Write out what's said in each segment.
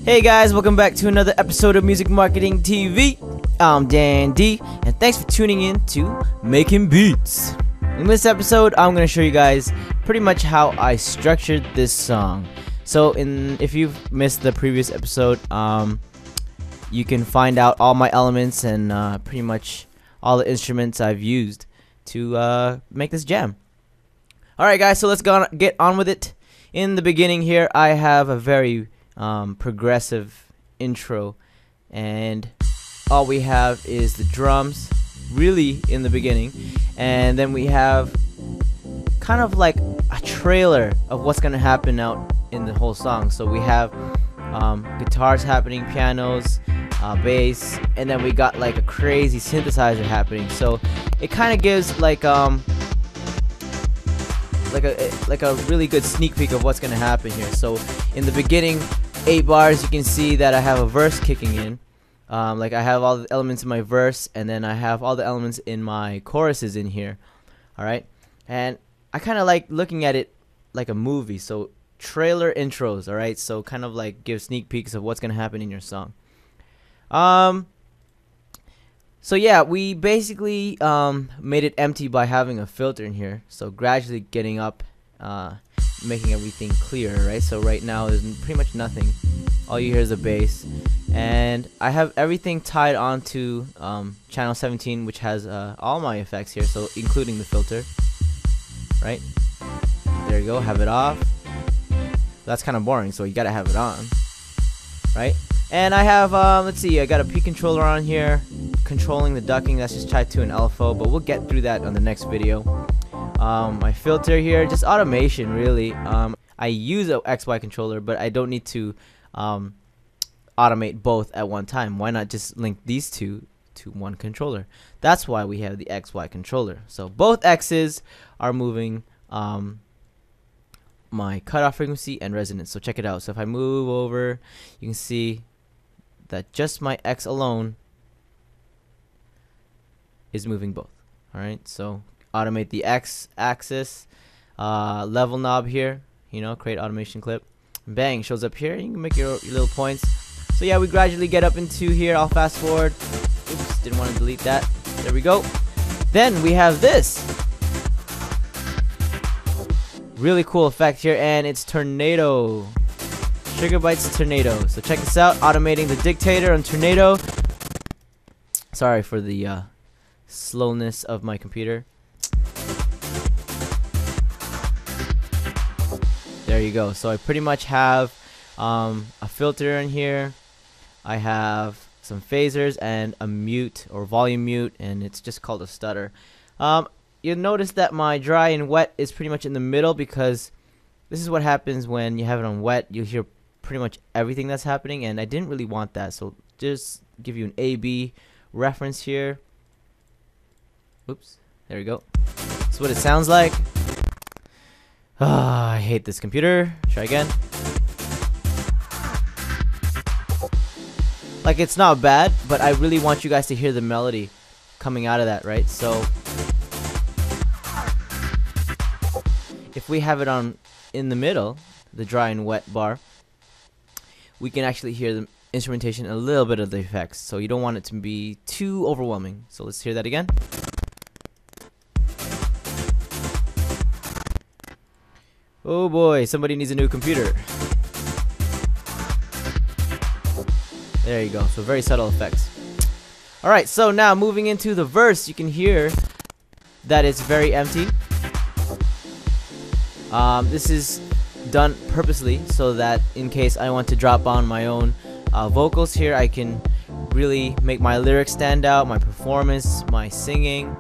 Hey guys, welcome back to another episode of Music Marketing TV. I'm Dan D, and thanks for tuning in to Making Beats. In this episode, I'm going to show you guys pretty much how I structured this song. So, if you've missed the previous episode, you can find out all my elements and pretty much all the instruments I've used to make this jam. Alright guys, so let's get on with it. In the beginning here, I have a very progressive intro, and all we have is the drums really in the beginning, and then we have kind of like a trailer of what's gonna happen out in the whole song. So we have guitars happening, pianos, bass, and then we got like a crazy synthesizer happening. So it kind of gives like a really good sneak peek of what's gonna happen here. So in the beginning 8 bars, you can see that I have a verse kicking in. Like I have all the elements in my verse, and then I have all the elements in my choruses in here. Alright, and I kind of like looking at it like a movie. So trailer intros, alright, so kind of like give sneak peeks of what's gonna happen in your song. So yeah, we basically made it empty by having a filter in here, so gradually getting up, making everything clear, right? So right now there's pretty much nothing. All you hear is a bass, and I have everything tied onto channel 17, which has all my effects here, so including the filter, right? There you go, have it off. That's kind of boring, so you gotta have it on, right? And I have, let's see, I got a P controller on here, controlling the ducking. That's just tied to an LFO, but we'll get through that on the next video. My filter here, just automation really. I use a XY controller, but I don't need to automate both at one time. Why not just link these two to one controller? That's why we have the XY controller. So both X's are moving my cutoff frequency and resonance. So check it out. So if I move over, you can see that just my X alone is moving both. Alright, so automate the X axis, level knob here, you know, create automation clip, bang, shows up here. You can make your little points. So yeah, we gradually get up into here. I'll fast forward. Oops, didn't want to delete that. There we go. Then we have this really cool effect here, and it's Tornado. Sugar Bytes Tornado. So check this out, automating the dictator on Tornado. Sorry for the slowness of my computer. There you go. So I pretty much have a filter in here. I have some phasers and a mute or volume mute, and it's just called a stutter. You'll notice that my dry and wet is pretty much in the middle, because this is what happens when you have it on wet. You'll hear pretty much everything that's happening, and I didn't really want that, so just give you an A-B reference here. Oops, there we go. That's what it sounds like. I hate this computer. Try again. Like, it's not bad, but I really want you guys to hear the melody coming out of that, right? So if we have it on in the middle, the dry and wet bar, we can actually hear the instrumentation and a little bit of the effects. So you don't want it to be too overwhelming. So let's hear that again. Oh boy, somebody needs a new computer. There you go. So very subtle effects. Alright, so now moving into the verse, you can hear that it's very empty. This is done purposely so that in case I want to drop on my own vocals here, I can really make my lyrics stand out, my performance, my singing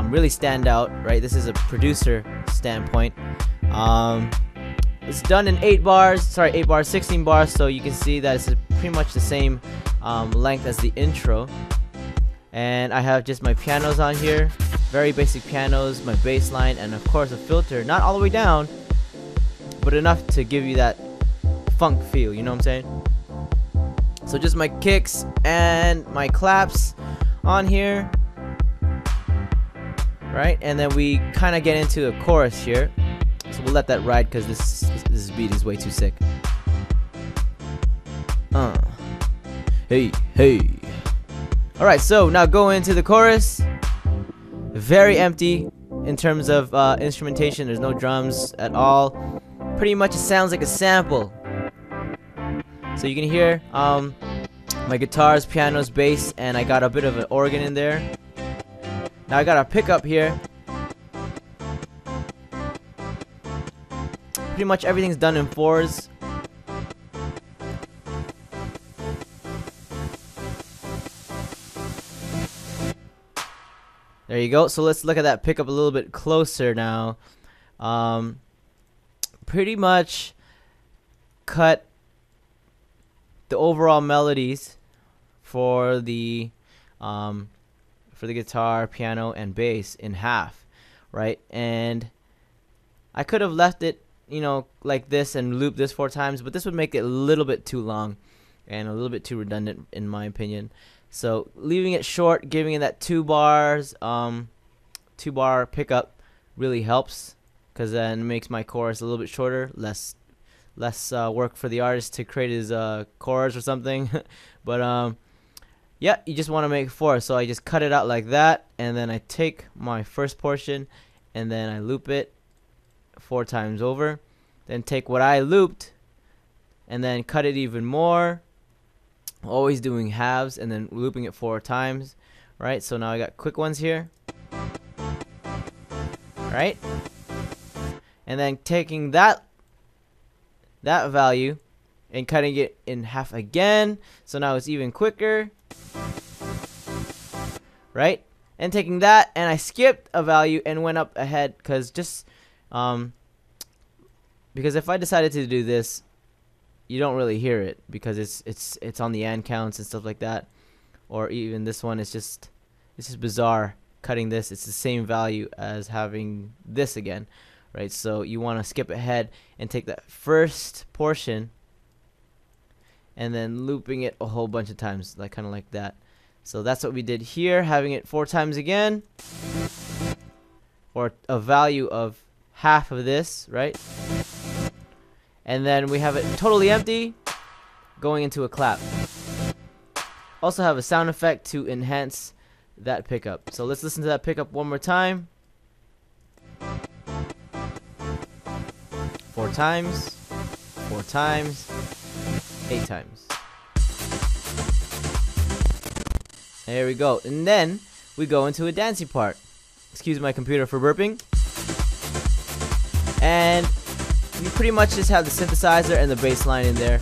really stand out, right? This is a producer standpoint. It's done in 8 bars, 16 bars, so you can see that it's pretty much the same length as the intro. And I have just my pianos on here, very basic pianos, my bass line, and of course a filter, not all the way down, but enough to give you that funk feel, you know what I'm saying? So just my kicks and my claps on here, right? And then we kind of get into a chorus here. So we'll let that ride because this beat is way too sick. Hey, hey. Alright, so now go into the chorus. Very empty in terms of instrumentation. There's no drums at all. Pretty much it sounds like a sample. So you can hear my guitars, pianos, bass, and I got a bit of an organ in there. Now I got a pickup here. Pretty much everything's done in 4s. There you go. So let's look at that pickup a little bit closer now. Pretty much cut the overall melodies for the guitar, piano, and bass in half, right? And I could have left it, you know, like this and looped this 4 times, but this would make it a little bit too long and a little bit too redundant in my opinion. So leaving it short, giving it that 2 bars, 2-bar pickup really helps, because then it makes my chorus a little bit shorter, less work for the artist to create his chorus or something. But yeah, you just want to make 4, so I just cut it out like that, and then I take my first portion and then I loop it 4 times over, then take what I looped and then cut it even more, always doing halves and then looping it 4 times, right? So now I got quick ones here, right? And then taking that value and cutting it in half again, so now it's even quicker, right? And taking that, and I skipped a value and went up ahead, because if I decided to do this, you don't really hear it, because it's on the and counts and stuff like that. Or even this one, it's just bizarre cutting this. It's the same value as having this again, right? So you want to skip ahead and take that first portion and then looping it a whole bunch of times, like kind of like that. So that's what we did here, having it 4 times again, or a value of half of this, right? And then we have it totally empty, going into a clap. Also have a sound effect to enhance that pickup. So let's listen to that pickup one more time. 4 times, 4 times, 8 times. There we go. And then we go into a dancey part. Excuse my computer for burping. And you pretty much just have the synthesizer and the bass line in there.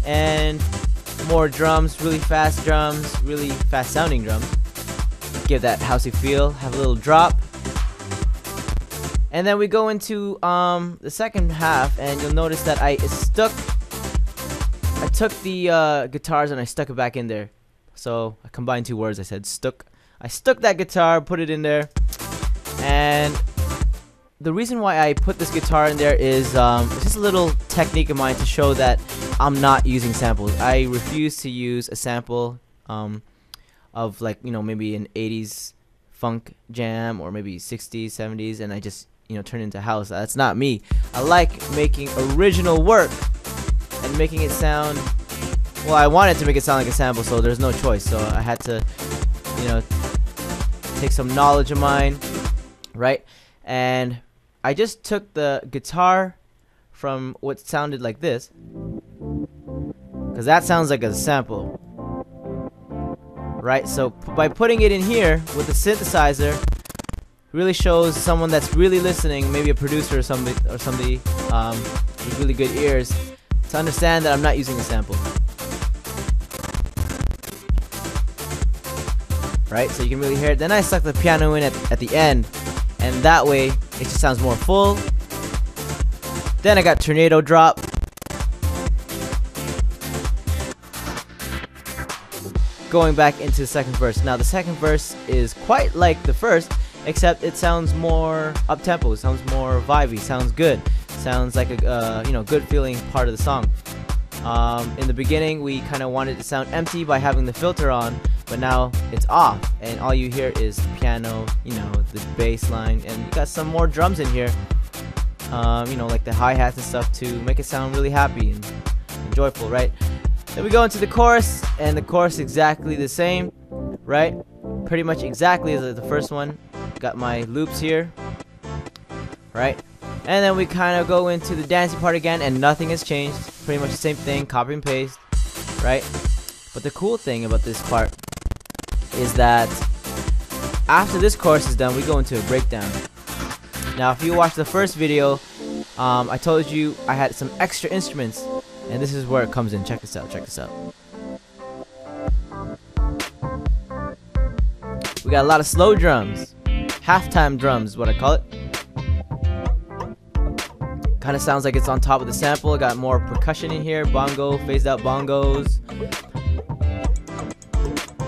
And more drums, really fast sounding drums. Give that housey feel, have a little drop. And then we go into the second half, and you'll notice that I took the guitars and I stuck it back in there. So I combined 2 words. I said stuck. I stuck that guitar, put it in there, and the reason why I put this guitar in there is it's just a little technique of mine to show that I'm not using samples. I refuse to use a sample of, like, you know, maybe an 80s funk jam or maybe 60s, 70s, and I just, you know, turn it into house. That's not me. I like making original work and making it sound, well, I wanted to make it sound like a sample, so there's no choice. So I had to, you know, take some knowledge of mine, right? And I just took the guitar from what sounded like this, because that sounds like a sample, right? So by putting it in here with the synthesizer, really shows someone that's really listening, maybe a producer or somebody with really good ears, to understand that I'm not using a sample. Right, so you can really hear it. Then I stuck the piano in at the end, and that way it just sounds more full. Then I got tornado drop. Going back into the second verse. Now the second verse is quite like the first, except it sounds more up-tempo, it sounds more vibey, sounds good, sounds like a you know, good feeling part of the song. In the beginning we kind of wanted it to sound empty by having the filter on, but now it's off and all you hear is the piano, you know, the bass line, and you got some more drums in here, you know, like the hi-hats and stuff, to make it sound really happy and joyful, right? Then we go into the chorus, and the chorus exactly the same, right? Pretty much exactly as the first one. Got my loops here, right? And then we kind of go into the dancing part again, and nothing has changed. Pretty much the same thing, copy and paste, right? But the cool thing about this part is that after this chorus is done, we go into a breakdown. Now, if you watched the first video, I told you I had some extra instruments, and this is where it comes in. Check this out, check this out. We got a lot of slow drums. Halftime drums is what I call it. Kind of sounds like it's on top of the sample. Got more percussion in here, bongo, phased out bongos.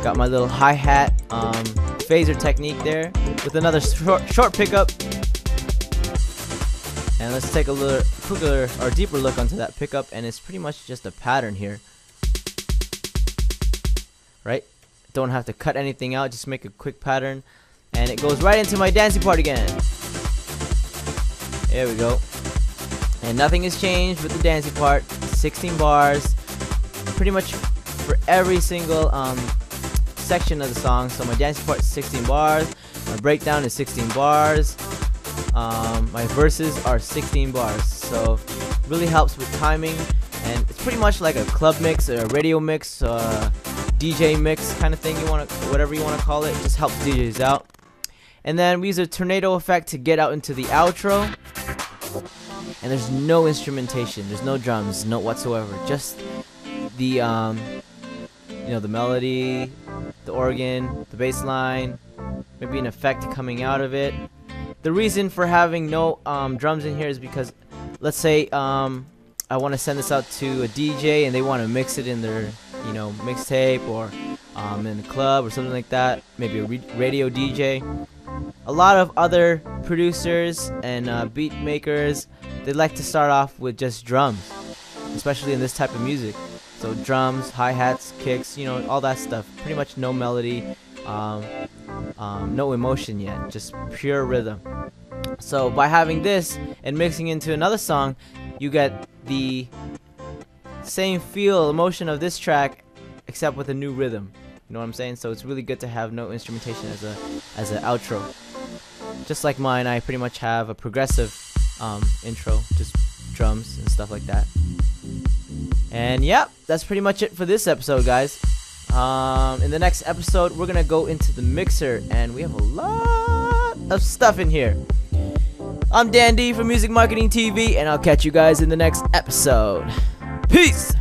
Got my little hi-hat phaser technique there with another short pickup. And let's take a little quicker or deeper look onto that pickup, and it's pretty much just a pattern here, right? Don't have to cut anything out, just make a quick pattern, and it goes right into my dancing part again. There we go. And nothing has changed with the dancing part. 16 bars, pretty much for every single section of the song. So my dancing part is 16 bars, my breakdown is 16 bars, my verses are 16 bars. So it really helps with timing, and it's pretty much like a club mix or a radio mix, DJ mix kind of thing, whatever you want to call it. Just helps DJs out. And then we use a tornado effect to get out into the outro. And there's no instrumentation, there's no drums, no whatsoever. Just the the melody, the organ, the bass line, maybe an effect coming out of it. The reason for having no drums in here is because, let's say I want to send this out to a DJ and they want to mix it in their mixtape, or in a club or something like that, maybe a radio DJ. A lot of other producers and beat makers, they like to start off with just drums, especially in this type of music. So drums, hi-hats, kicks, all that stuff. Pretty much no melody, no emotion yet, just pure rhythm. So by having this and mixing into another song, you get the same feel, emotion of this track, except with a new rhythm. You know what I'm saying? So it's really good to have no instrumentation as an outro. Just like mine, I pretty much have a progressive intro, just drums and stuff like that. And yeah, that's pretty much it for this episode, guys. In the next episode, we're gonna go into the mixer, and we have a lot of stuff in here. I'm Dan D from Music Marketing TV, and I'll catch you guys in the next episode. Peace!